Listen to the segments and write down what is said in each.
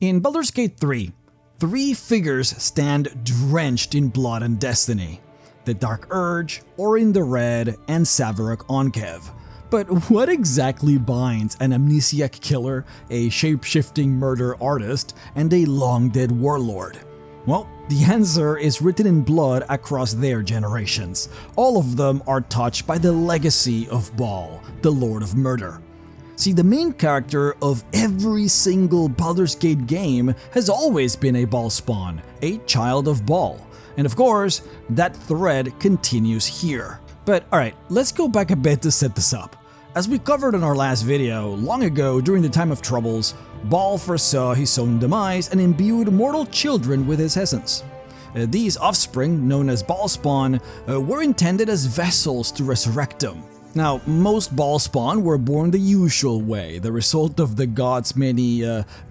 In Baldur's Gate 3, three figures stand drenched in blood and destiny: the Dark Urge, Orin the Red, and Savarok Onkev. But what exactly binds an amnesiac killer, a shape-shifting murder artist, and a long-dead warlord? Well, the answer is written in blood across their generations. All of them are touched by the legacy of Baal, the Lord of Murder. See, the main character of every single Baldur's Gate game has always been a Baal spawn, a child of Baal. And of course, that thread continues here. But alright, let's go back a bit to set this up. As we covered in our last video, long ago during the Time of Troubles, Baal foresaw his own demise and imbued mortal children with his essence. These offspring, known as Baal spawn, were intended as vessels to resurrect him. Now, most Baal spawn were born the usual way, the result of the gods' many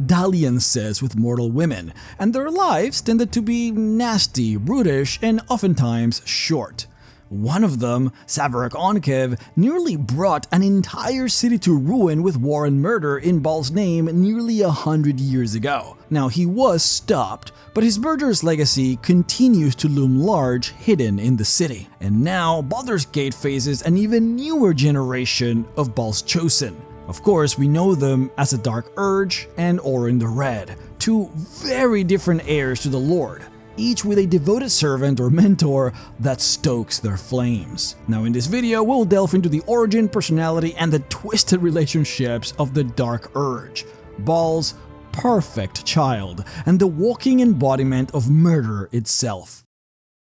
dalliances with mortal women, and their lives tended to be nasty, brutish, and oftentimes short. One of them, Savarok Onkev, nearly brought an entire city to ruin with war and murder in Baal's name nearly 100 years ago. Now, he was stopped, but his murderous legacy continues to loom large, hidden in the city. And now, Baldur's Gate faces an even newer generation of Baal's Chosen. Of course, we know them as the Dark Urge and Orin the Red, two very different heirs to the Lord, each with a devoted servant or mentor that stokes their flames. Now in this video, we'll delve into the origin, personality, and the twisted relationships of the Dark Urge, Baal's perfect child, and the walking embodiment of murder itself.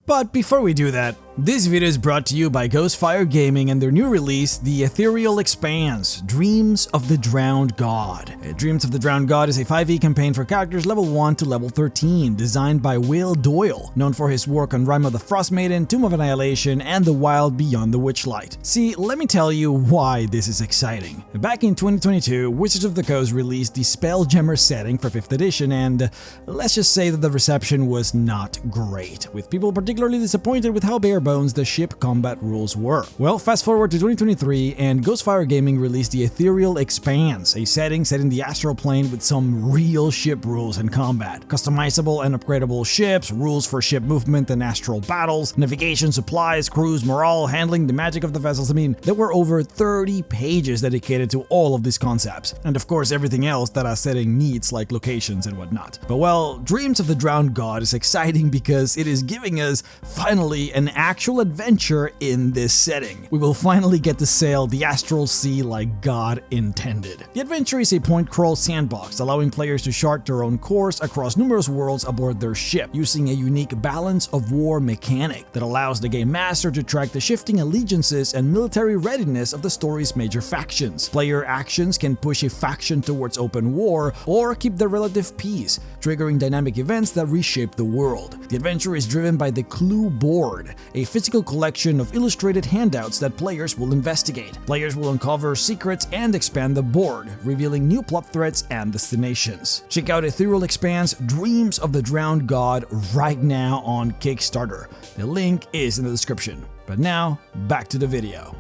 But before we do that, this video is brought to you by Ghostfire Gaming and their new release, The Ethereal Expanse: Dreams of the Drowned God. Dreams of the Drowned God is a 5e campaign for characters level 1 to level 13, designed by Will Doyle, known for his work on Rime of the Frostmaiden, Tomb of Annihilation, and The Wild Beyond the Witchlight. See, let me tell you why this is exciting. Back in 2022, Wizards of the Coast released the Spelljammer setting for 5th edition, and let's just say that the reception was not great, with people particularly disappointed with how bare bones the ship combat rules were. Well, fast forward to 2023 and Ghostfire Gaming released the Ethereal Expanse, a setting set in the astral plane with some real ship rules and combat. Customizable and upgradable ships, rules for ship movement and astral battles, navigation, supplies, crews, morale, handling, the magic of the vessels. I mean, there were over 30 pages dedicated to all of these concepts. And of course, everything else that a setting needs, like locations and whatnot. But well, Dreams of the Drowned God is exciting because it is giving us finally an actual adventure in this setting. We will finally get to sail the astral sea like God intended. The adventure is a point-crawl sandbox, allowing players to chart their own course across numerous worlds aboard their ship, using a unique balance of war mechanic that allows the game master to track the shifting allegiances and military readiness of the story's major factions. Player actions can push a faction towards open war or keep their relative peace, triggering dynamic events that reshape the world. The adventure is driven by the Clue Board, a physical collection of illustrated handouts that players will investigate. Players will uncover secrets and expand the board, revealing new plot threads and destinations. Check out Ethereal Expanse: Dreams of the Drowned God right now on Kickstarter. The link is in the description. But now, back to the video.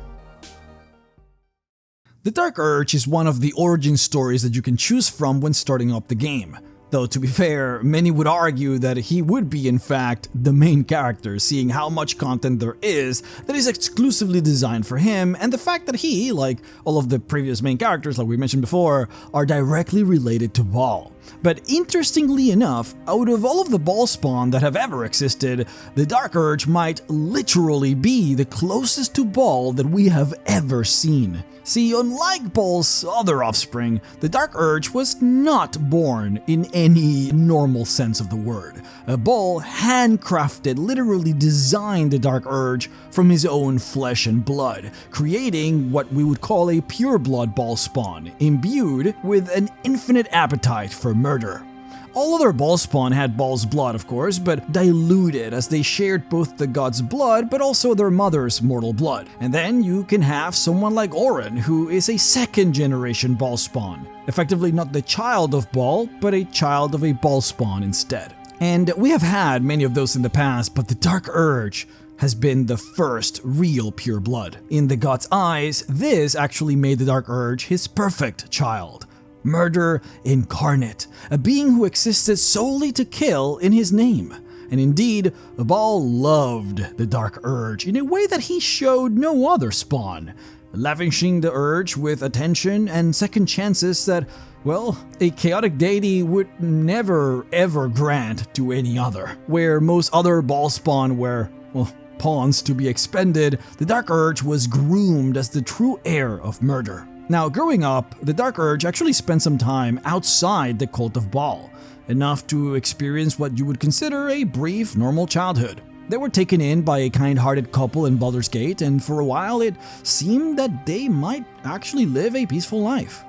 The Dark Urge is one of the origin stories that you can choose from when starting up the game. Though, to be fair, many would argue that he would be, in fact, the main character, seeing how much content there is that is exclusively designed for him, and the fact that he, like all of the previous main characters like we mentioned before, are directly related to Baal. But interestingly enough, out of all of the Baal spawn that have ever existed, the Dark Urge might literally be the closest to Baal that we have ever seen. See, unlike Baal's other offspring, the Dark Urge was not born in any normal sense of the word. Baal handcrafted, literally designed the Dark Urge from his own flesh and blood, creating what we would call a pure-blood Baal spawn, imbued with an infinite appetite for murder. All other Baal spawn had Baal's blood, of course, but diluted as they shared both the god's blood but also their mother's mortal blood. And then you can have someone like Orin, who is a second-generation Baal spawn, effectively not the child of Baal, but a child of a Baal spawn instead. And we have had many of those in the past, but the Dark Urge has been the first real pure blood. In the god's eyes, this actually made the Dark Urge his perfect child. Murder incarnate, a being who existed solely to kill in his name. And indeed, Baal loved the Dark Urge in a way that he showed no other spawn, lavishing the Urge with attention and second chances that, well, a chaotic deity would never ever grant to any other. Where most other Baal spawn were, well, pawns to be expended, the Dark Urge was groomed as the true heir of murder. Now, growing up, the Dark Urge actually spent some time outside the cult of Baal, enough to experience what you would consider a brief, normal childhood. They were taken in by a kind-hearted couple in Baldur's Gate, and for a while it seemed that they might actually live a peaceful life.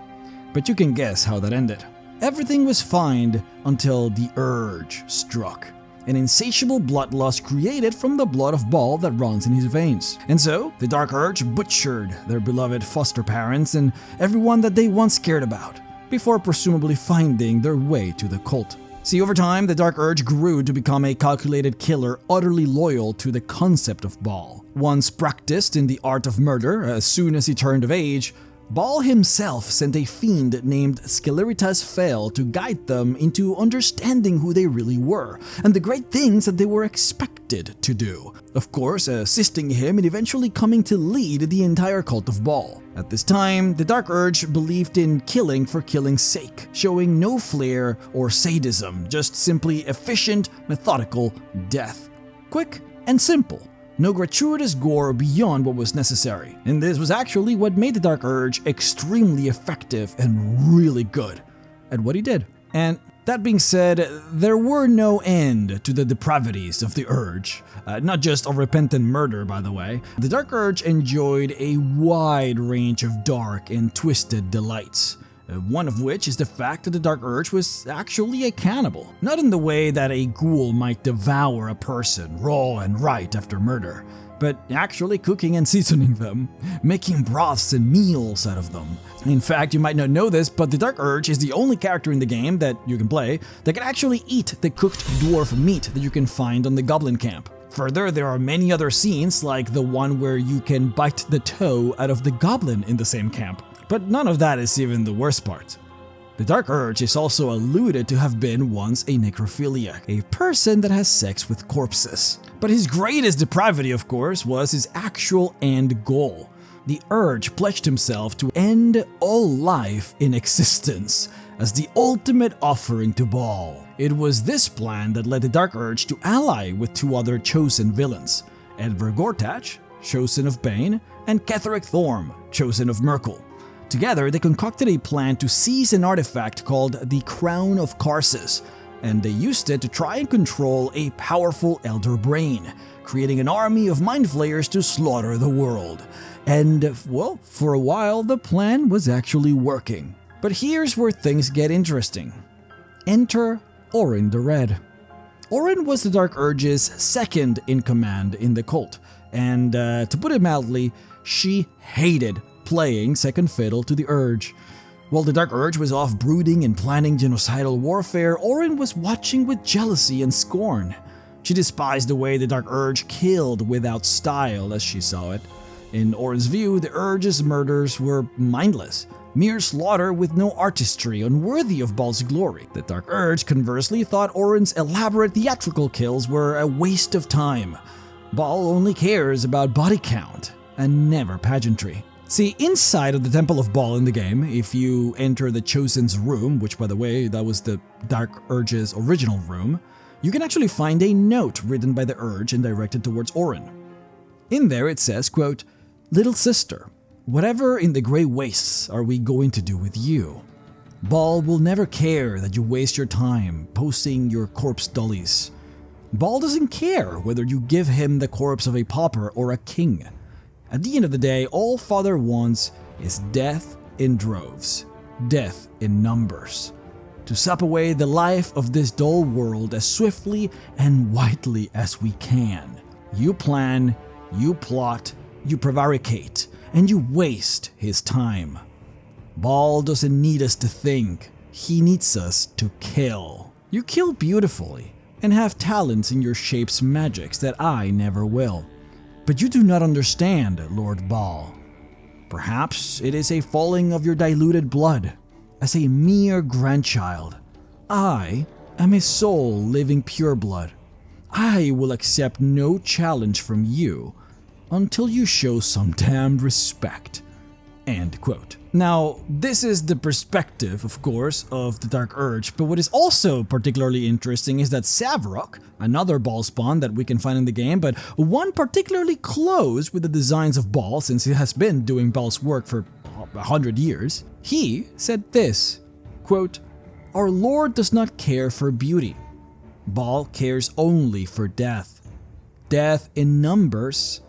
But you can guess how that ended. Everything was fine until the Urge struck. An insatiable bloodlust created from the blood of Baal that runs in his veins. And so, the Dark Urge butchered their beloved foster parents and everyone that they once cared about, before presumably finding their way to the cult. See, over time, the Dark Urge grew to become a calculated killer utterly loyal to the concept of Baal. Once practiced in the art of murder, as soon as he turned of age, Baal himself sent a fiend named Sceleritas Fel to guide them into understanding who they really were, and the great things that they were expected to do. Of course, assisting him in eventually coming to lead the entire cult of Baal. At this time, the Dark Urge believed in killing for killing's sake, showing no flair or sadism, just simply efficient, methodical death. Quick and simple. No gratuitous gore beyond what was necessary. And this was actually what made the Dark Urge extremely effective and really good at what he did. And that being said, there were no end to the depravities of the Urge. Not just unrepentant murder, by the way. The Dark Urge enjoyed a wide range of dark and twisted delights. One of which is the fact that the Dark Urge was actually a cannibal. Not in the way that a ghoul might devour a person raw and right after murder, but actually cooking and seasoning them, making broths and meals out of them. In fact, you might not know this, but the Dark Urge is the only character in the game that you can play that can actually eat the cooked dwarf meat that you can find on the goblin camp. Further, there are many other scenes, like the one where you can bite the toe out of the goblin in the same camp. But none of that is even the worst part. The Dark Urge is also alluded to have been once a necrophiliac, a person that has sex with corpses. But his greatest depravity, of course, was his actual end goal. The Urge pledged himself to end all life in existence as the ultimate offering to Baal. It was this plan that led the Dark Urge to ally with two other chosen villains, Edvar Gortach, chosen of Bane, and Ketheric Thorm, chosen of Myrkul. Together, they concocted a plan to seize an artifact called the Crown of Karsus, and they used it to try and control a powerful Elder Brain, creating an army of mind flayers to slaughter the world. And, well, for a while, the plan was actually working. But here's where things get interesting. Enter Orin the Red. Orin was the Dark Urge's second in command in the cult, and to put it mildly, she hated playing second fiddle to the Urge. While the Dark Urge was off brooding and planning genocidal warfare, Orin was watching with jealousy and scorn. She despised the way the Dark Urge killed without style, as she saw it. In Orin's view, the Urge's murders were mindless, mere slaughter with no artistry, unworthy of Baal's glory. The Dark Urge, conversely, thought Orin's elaborate theatrical kills were a waste of time. Baal only cares about body count, and never pageantry. See, inside of the Temple of Baal in the game, if you enter the Chosen's room, which by the way, that was the Dark Urge's original room, you can actually find a note written by the Urge and directed towards Orin. In there it says, quote, "Little sister, whatever in the Grey Wastes are we going to do with you? Baal will never care that you waste your time posting your corpse dollies. Baal doesn't care whether you give him the corpse of a pauper or a king. At the end of the day, all Father wants is death in droves, death in numbers, to sup away the life of this dull world as swiftly and widely as we can. You plan, you plot, you prevaricate, and you waste his time. Baal doesn't need us to think, he needs us to kill. You kill beautifully, and have talents in your shape's magics that I never will. But you do not understand, Lord Baal. Perhaps it is a falling of your diluted blood. as a mere grandchild. I am a soul living pure blood. I will accept no challenge from you until you show some damned respect." End quote. Now, this is the perspective, of course, of the Dark Urge, but what is also particularly interesting is that Savarok, another Ball spawn that we can find in the game, but one particularly close with the designs of Ball since he has been doing Ball's work for 100 years, he said this, quote, "Our Lord does not care for beauty. Ball cares only for death. Death in numbers,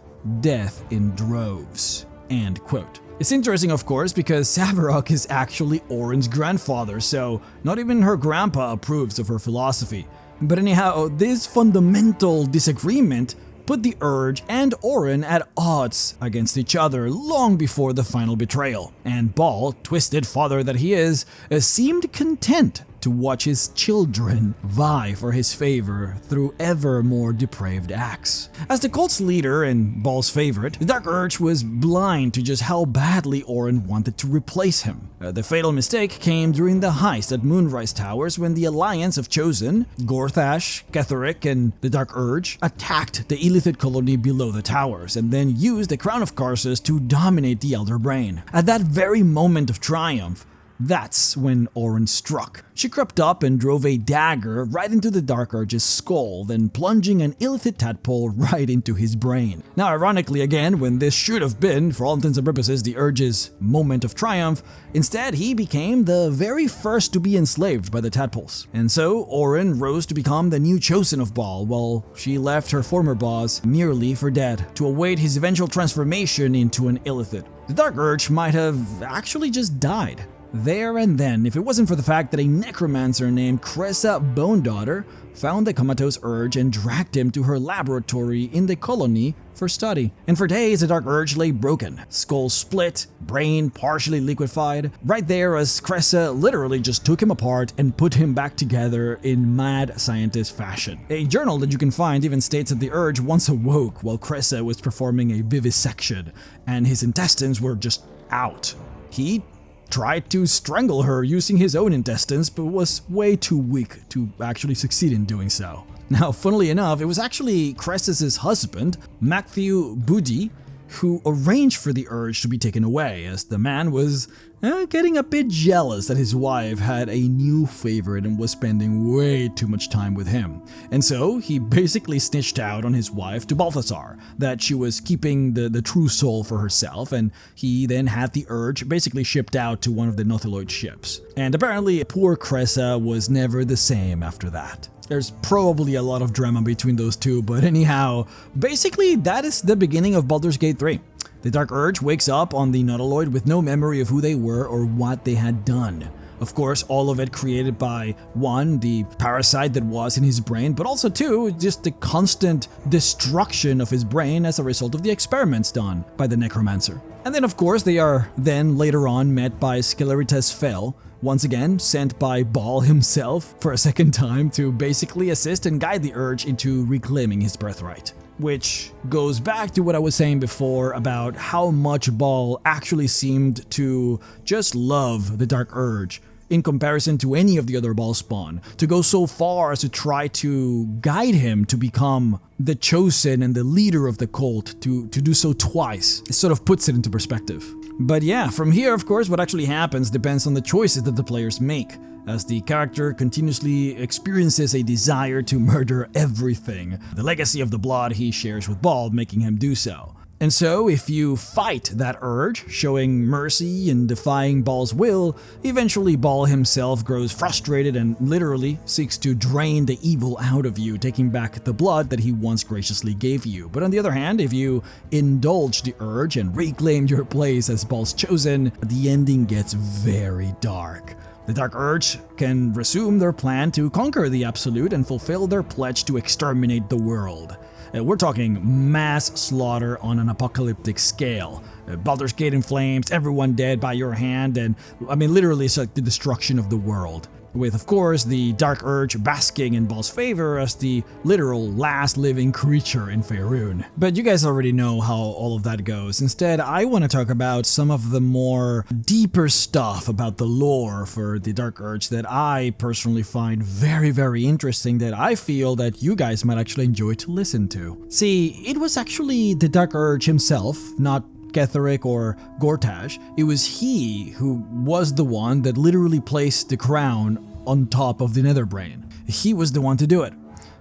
death in droves." End quote. It's interesting, of course, because Savarok is actually Orin's grandfather, so not even her grandpa approves of her philosophy. But anyhow, this fundamental disagreement put the Urge and Orin at odds against each other long before the final betrayal, and Ball, twisted father that he is, seemed content to watch his children vie for his favor through ever more depraved acts. As the cult's leader and Ball's favorite, the Dark Urge was blind to just how badly Orin wanted to replace him. The fatal mistake came during the heist at Moonrise Towers when the alliance of Chosen, Gorthash, Ketheric, and the Dark Urge attacked the Illithid colony below the towers and then used the Crown of Karsus to dominate the Elder Brain. At that very moment of triumph, that's when Orin struck. She crept up and drove a dagger right into the Dark Urge's skull, then plunging an Illithid tadpole right into his brain. Now, ironically again, when this should have been, for all intents and purposes, the Urge's moment of triumph, instead he became the very first to be enslaved by the tadpoles. And so, Orin rose to become the new Chosen of Ball, while she left her former boss merely for dead, to await his eventual transformation into an Illithid. The Dark Urge might have actually just died there and then if it wasn't for the fact that a necromancer named Cressa Bonedaughter found the comatose Urge and dragged him to her laboratory in the colony for study. And for days the Dark Urge lay broken, skull split, brain partially liquefied, right there as Cressa literally just took him apart and put him back together in mad scientist fashion. A journal that you can find even states that the Urge once awoke while Cressa was performing a vivisection and his intestines were just out. He tried to strangle her using his own intestines, but was way too weak to actually succeed in doing so. Now, funnily enough, it was actually Cress's husband, MacLeod Budi, who arranged for the Urge to be taken away, as the man was getting a bit jealous that his wife had a new favorite and was spending way too much time with him. And so he basically snitched out on his wife to Balthazar, that she was keeping the true soul for herself, and he then had the Urge basically shipped out to one of the Nautiloid ships. And apparently poor Cressa was never the same after that. There's probably a lot of drama between those two, but anyhow, basically that is the beginning of Baldur's Gate 3. The Dark Urge wakes up on the Nautiloid with no memory of who they were or what they had done. Of course, all of it created by, one, the parasite that was in his brain, but also two, just the constant destruction of his brain as a result of the experiments done by the Necromancer. And then of course they are then later on met by Sceleritas Fel, once again sent by Ball himself for a second time to basically assist and guide the Urge into reclaiming his birthright. Which goes back to what I was saying before about how much Ball actually seemed to just love the Dark Urge in comparison to any of the other Ball spawn, to go so far as to try to guide him to become the Chosen and the leader of the cult, to do so twice. It sort of puts it into perspective. But yeah, from here, of course, what actually happens depends on the choices that the players make, as the character continuously experiences a desire to murder everything, the legacy of the blood he shares with Ball making him do so. And so, if you fight that Urge, showing mercy and defying Ball's will, eventually Ball himself grows frustrated and literally seeks to drain the evil out of you, taking back the blood that he once graciously gave you. But on the other hand, if you indulge the Urge and reclaim your place as Ball's Chosen, the ending gets very dark. The Dark Urge can resume their plan to conquer the Absolute and fulfill their pledge to exterminate the world. We're talking mass slaughter on an apocalyptic scale. Baldur's Gate in flames, everyone dead by your hand, and I mean literally it's like the destruction of the world. with, of course, the Dark Urge basking in Baal's favor as the literal last living creature in Faerun. But you guys already know how all of that goes. Instead, I want to talk about some of the more deeper stuff about the lore for the Dark Urge that I personally find very, very interesting, that I feel that you guys might actually enjoy to listen to. See, it was actually the Dark Urge himself, not Ketheric or Gortash. It was he who was the one that literally placed the crown on top of the Netherbrain. He was the one to do it.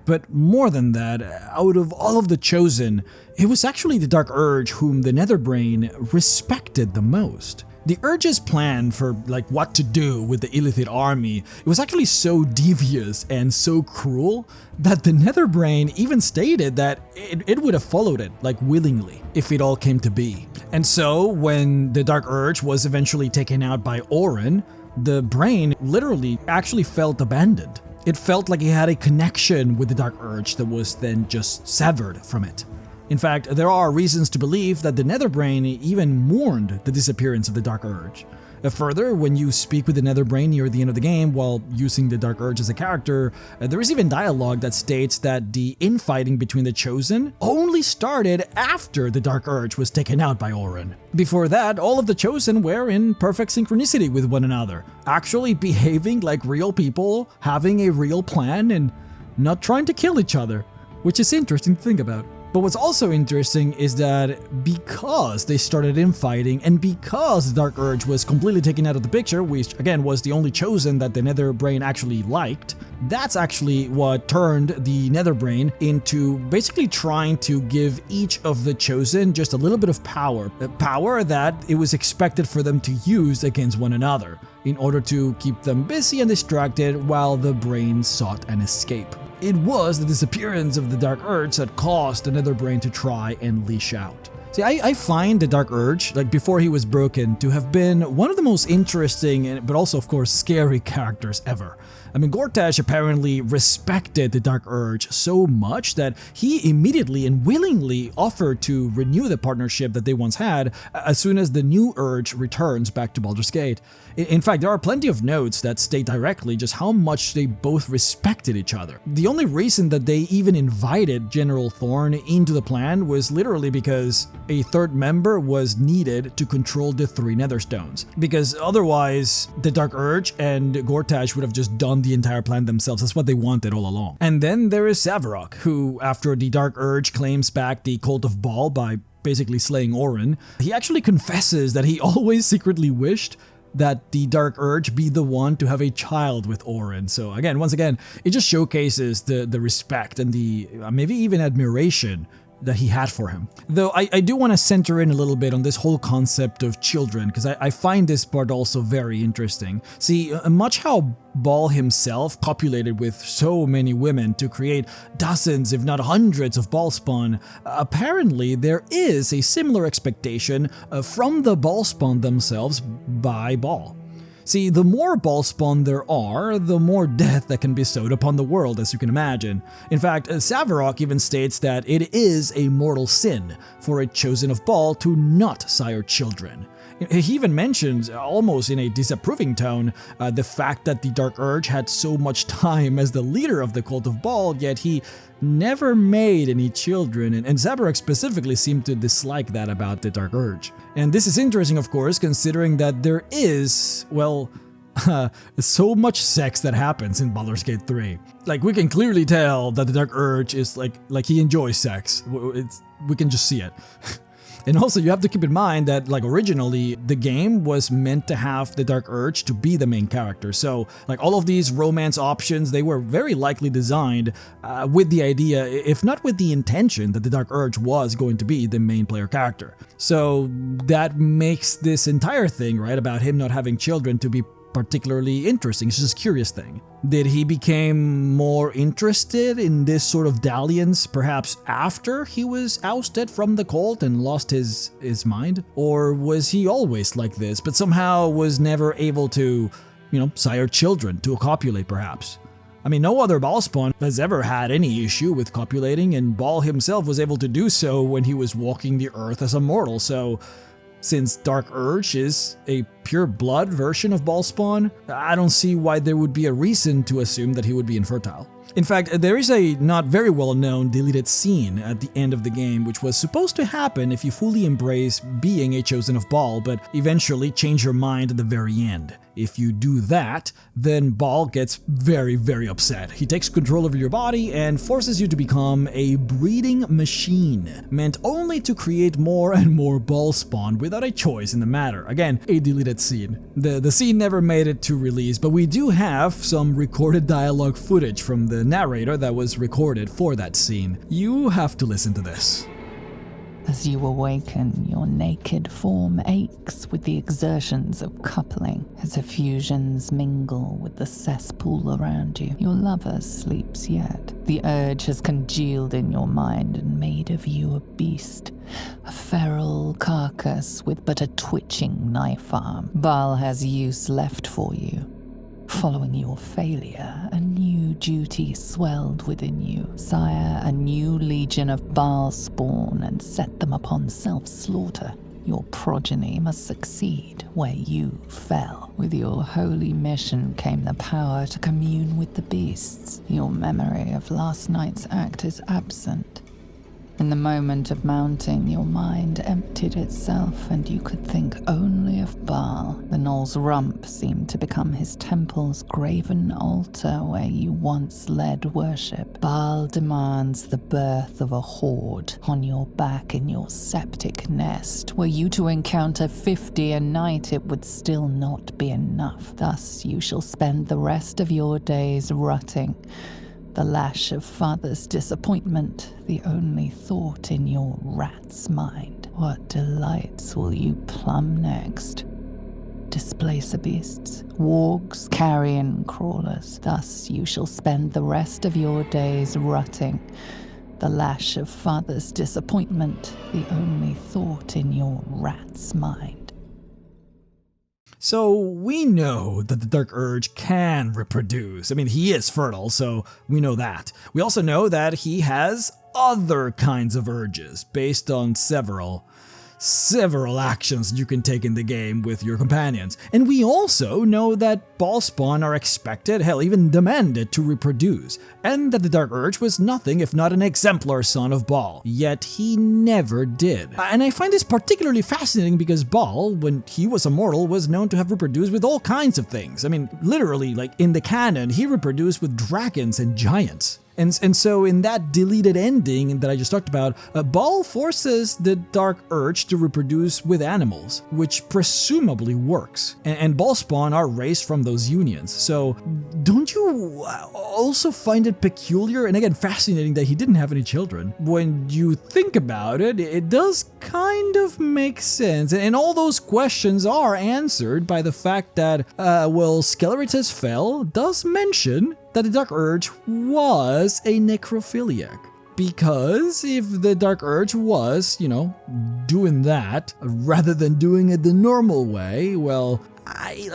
But more than that, out of all of the Chosen, it was actually the Dark Urge whom the Netherbrain respected the most. The Urge's plan for what to do with the Illithid army, it was actually so devious and so cruel that the Netherbrain even stated that it would have followed it willingly if it all came to be. And so when the Dark Urge was eventually taken out by Orin, the brain literally actually felt abandoned. It felt like it had a connection with the Dark Urge that was then just severed from it. In fact, there are reasons to believe that the Netherbrain even mourned the disappearance of the Dark Urge. Further, when you speak with the Netherbrain near the end of the game while using the Dark Urge as a character, there is even dialogue that states that the infighting between the Chosen only started after the Dark Urge was taken out by Orin. Before that, all of the Chosen were in perfect synchronicity with one another, actually behaving like real people, having a real plan, and not trying to kill each other, which is interesting to think about. But what's also interesting is that because they started infighting and because the Dark Urge was completely taken out of the picture, which again was the only Chosen that the Netherbrain actually liked, that's actually what turned the Netherbrain into basically trying to give each of the Chosen just a little bit of power. Power that it was expected for them to use against one another in order to keep them busy and distracted while the brain sought an escape. It was the disappearance of the Dark Urge that caused the Netherbrain to try and leash out. See, I find the Dark Urge, before he was broken, to have been one of the most interesting but also, of course, scary characters ever. I mean, Gortash apparently respected the Dark Urge so much that he immediately and willingly offered to renew the partnership that they once had as soon as the new Urge returns back to Baldur's Gate. In fact, there are plenty of notes that state directly just how much they both respected each other. The only reason that they even invited General Thorn into the plan was literally because a third member was needed to control the 3 Netherstones. Because otherwise, the Dark Urge and Gortash would have just done the entire plan themselves. That's what they wanted all along. And then there is Savarok, who, after the Dark Urge claims back the Cult of Baal by basically slaying Orin, he actually confesses that he always secretly wished that the Dark Urge be the one to have a child with Orin. So again, once again, it just showcases the respect and the maybe even admiration that he had for him. Though I do want to center in a little bit on this whole concept of children, because I find this part also very interesting. See, much how Baal himself copulated with so many women to create dozens, if not hundreds of Baalspawn, apparently there is a similar expectation from the Baalspawn themselves by Baal. See, the more Baalspawn there are, the more death that can be bestowed upon the world, as you can imagine. In fact, Savarok even states that it is a mortal sin for a Chosen of Baal to not sire children. He even mentions, almost in a disapproving tone, the fact that the Dark Urge had so much time as the leader of the Cult of Baal, yet he never made any children, and Savarok specifically seemed to dislike that about the Dark Urge. And this is interesting, of course, considering that there is, well, so much sex that happens in Baldur's Gate 3. We can clearly tell that the Dark Urge is like he enjoys sex. We can just see it. And also, you have to keep in mind that, originally, the game was meant to have the Dark Urge to be the main character. So, all of these romance options, they were very likely designed with the idea, if not with the intention, that the Dark Urge was going to be the main player character. So, that makes this entire thing, right, about him not having children to be particularly interesting. It's just a curious thing. Did he become more interested in this sort of dalliance perhaps after he was ousted from the cult and lost his mind? Or was he always like this, but somehow was never able to, sire children, to copulate perhaps? I mean, no other Baalspawn has ever had any issue with copulating, and Baal himself was able to do so when he was walking the earth as a mortal, so Since Dark Urge is a pure blood version of Ballspawn, I don't see why there would be a reason to assume that he would be infertile. In fact, there is a not very well known deleted scene at the end of the game which was supposed to happen if you fully embrace being a Chosen of Ball, but eventually change your mind at the very end. If you do that, then Ball gets very, very upset. He takes control over your body and forces you to become a breeding machine, meant only to create more and more Ball spawn without a choice in the matter. Again, a deleted scene. The scene never made it to release, but we do have some recorded dialogue footage from the narrator that was recorded for that scene. You have to listen to this. As you awaken, your naked form aches with the exertions of coupling. As effusions mingle with the cesspool around you, your lover sleeps yet. The urge has congealed in your mind and made of you a beast, a feral carcass with but a twitching knife arm. Baal has use left for you. Following your failure, a new duty swelled within you. Sire a new legion of Baal spawn and set them upon self-slaughter. Your progeny must succeed where you fell. With your holy mission came the power to commune with the beasts. Your memory of last night's act is absent. In the moment of mounting, your mind emptied itself and you could think only of Baal. The knoll's rump seemed to become his temple's graven altar where you once led worship. Baal demands the birth of a horde on your back in your septic nest. Were you to encounter 50 a night, it would still not be enough. Thus you shall spend the rest of your days rutting. The lash of father's disappointment, the only thought in your rat's mind. What delights will you plumb next? Displacer beasts, wargs, carrion crawlers. Thus you shall spend the rest of your days rutting. The lash of father's disappointment, the only thought in your rat's mind. So we know that the Dark Urge can reproduce. I mean, he is fertile, so we know that. We also know that he has other kinds of urges based on several actions you can take in the game with your companions. And we also know that Ball spawn are expected, hell, even demanded to reproduce, and that the Dark Urge was nothing if not an exemplar son of Ball. Yet he never did. And I find this particularly fascinating because Ball, when he was a mortal, was known to have reproduced with all kinds of things. I mean, literally, like in the canon, he reproduced with dragons and giants. And so in that deleted ending that I just talked about, Baal forces the Dark Urge to reproduce with animals, which presumably works. And Baal spawn are raised from those unions. So don't you also find it peculiar and again fascinating that he didn't have any children? When you think about it, it does kind of make sense. And all those questions are answered by the fact that, Skelerites Fell does mention that the Dark Urge was a necrophiliac. Because if the Dark Urge was, doing that, rather than doing it the normal way, well,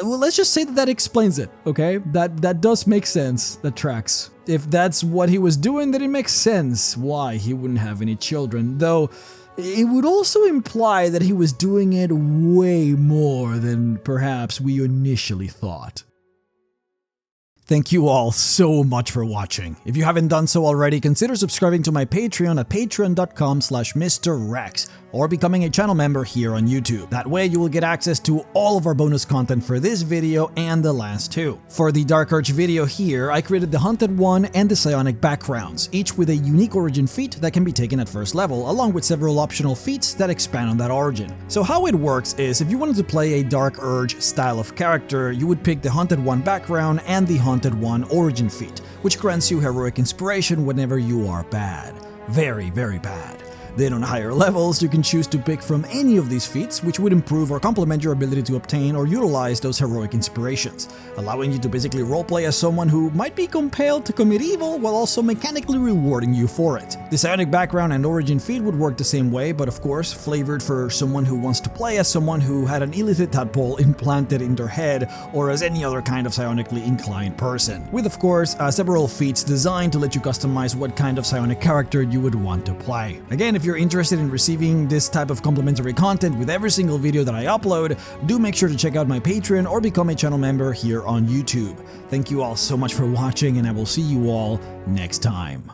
let's just say that explains it, okay? That does make sense, that tracks. If that's what he was doing, then it makes sense why he wouldn't have any children, though it would also imply that he was doing it way more than perhaps we initially thought. Thank you all so much for watching. If you haven't done so already, consider subscribing to my Patreon at patreon.com/MrRex or becoming a channel member here on YouTube. That way you will get access to all of our bonus content for this video and the last two. For the Dark Urge video here, I created the Haunted One and the Psionic backgrounds, each with a unique origin feat that can be taken at first level, along with several optional feats that expand on that origin. So how it works is, if you wanted to play a Dark Urge style of character, you would pick the Haunted One background and the Haunted One origin feat, which grants you heroic inspiration whenever you are bad. Very, very bad. Then on higher levels, you can choose to pick from any of these feats, which would improve or complement your ability to obtain or utilize those heroic inspirations, allowing you to basically roleplay as someone who might be compelled to commit evil while also mechanically rewarding you for it. The psionic background and origin feat would work the same way, but of course flavored for someone who wants to play as someone who had an illicit tadpole implanted in their head, or as any other kind of psionically inclined person, with of course several feats designed to let you customize what kind of psionic character you would want to play. Again, if If you're interested in receiving this type of complimentary content with every single video that I upload, do make sure to check out my Patreon or become a channel member here on YouTube. Thank you all so much for watching, and I will see you all next time.